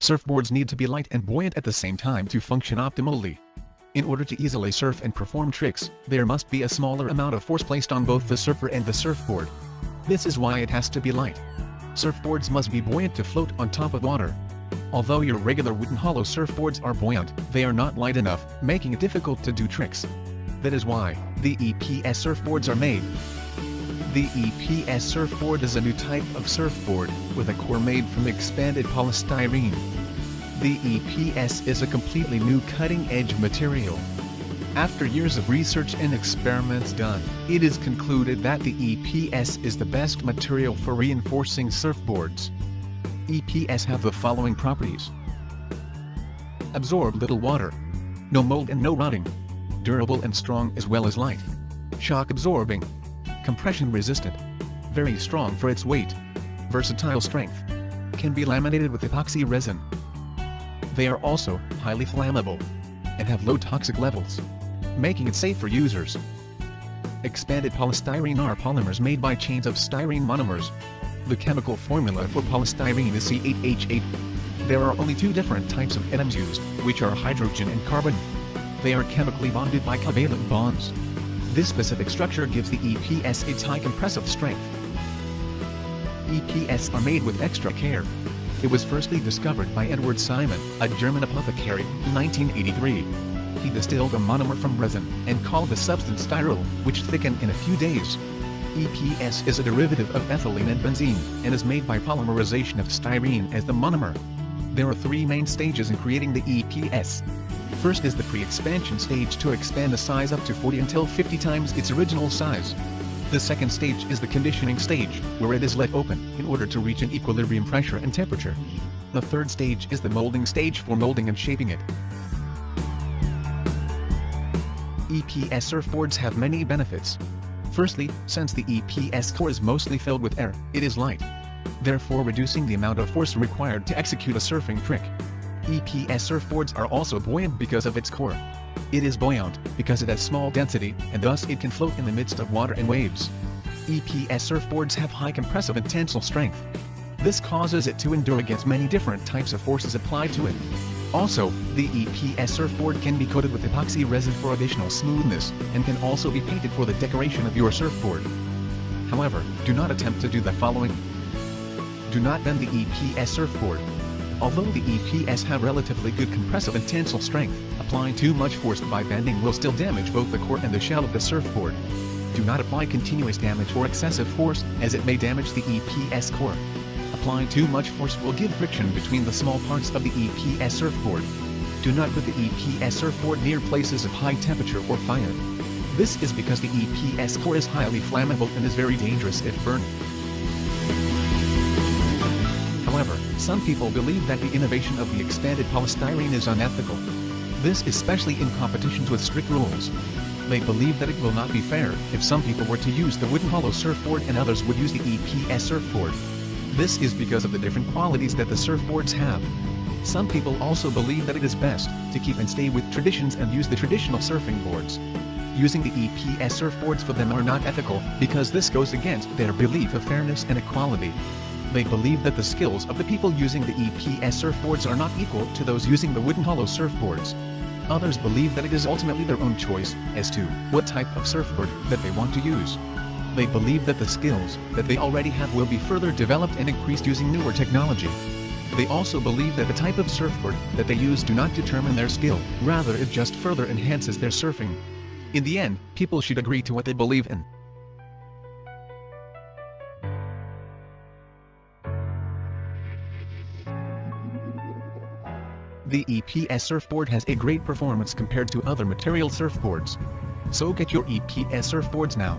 Surfboards need to be light and buoyant at the same time to function optimally. In order to easily surf and perform tricks, there must be a smaller amount of force placed on both the surfer and the surfboard. This is why it has to be light. Surfboards must be buoyant to float on top of water. Although your regular wooden hollow surfboards are buoyant, they are not light enough, making it difficult to do tricks. That is why the EPS surfboards are made. The EPS surfboard is a new type of surfboard, with a core made from expanded polystyrene. The EPS is a completely new cutting-edge material. After years of research and experiments done, it is concluded that the EPS is the best material for reinforcing surfboards. EPS have the following properties: absorb little water, no mold and no rotting, durable and strong as well as light, shock absorbing, compression resistant, very strong for its weight, versatile strength, can be laminated with epoxy resin. They are also highly flammable and have low toxic levels, making it safe for users. Expanded polystyrene are polymers made by chains of styrene monomers. The chemical formula for polystyrene is C8H8. There are only two different types of atoms used, which are hydrogen and carbon. They are chemically bonded by covalent bonds. This specific structure gives the EPS its high compressive strength. EPS are made with extra care. It was firstly discovered by Edward Simon, a German apothecary, in 1983. He distilled a monomer from resin, and called the substance styrol, which thickened in a few days. EPS is a derivative of ethylene and benzene, and is made by polymerization of styrene as the monomer. There are three main stages in creating the EPS. First is the pre-expansion stage to expand the size up to 40 until 50 times its original size. The second stage is the conditioning stage, where it is let open in order to reach an equilibrium pressure and temperature. The third stage is the molding stage for molding and shaping it. EPS surfboards have many benefits. Firstly, since the EPS core is mostly filled with air, it is light, therefore reducing the amount of force required to execute a surfing trick. EPS surfboards are also buoyant because of its core. It is buoyant because it has small density, and thus it can float in the midst of water and waves. EPS surfboards have high compressive and tensile strength. This causes it to endure against many different types of forces applied to it. Also, the EPS surfboard can be coated with epoxy resin for additional smoothness, and can also be painted for the decoration of your surfboard. However, do not attempt to do the following. Do not bend the EPS surfboard. Although the EPS have relatively good compressive and tensile strength, applying too much force by bending will still damage both the core and the shell of the surfboard. Do not apply continuous damage or excessive force, as it may damage the EPS core. Applying too much force will give friction between the small parts of the EPS surfboard. Do not put the EPS surfboard near places of high temperature or fire. This is because the EPS core is highly flammable and is very dangerous if burned. However, some people believe that the innovation of the expanded polystyrene is unethical. This is especially in competitions with strict rules. They believe that it will not be fair if some people were to use the wooden hollow surfboard and others would use the EPS surfboard. This is because of the different qualities that the surfboards have. Some people also believe that it is best to keep and stay with traditions and use the traditional surfing boards. Using the EPS surfboards for them are not ethical, because this goes against their belief of fairness and equality. They believe that the skills of the people using the EPS surfboards are not equal to those using the wooden hollow surfboards. Others believe that it is ultimately their own choice as to what type of surfboard that they want to use. They believe that the skills that they already have will be further developed and increased using newer technology. They also believe that the type of surfboard that they use do not determine their skill, rather it just further enhances their surfing. In the end, people should agree to what they believe in. The EPS surfboard has a great performance compared to other material surfboards. So get your EPS surfboards now.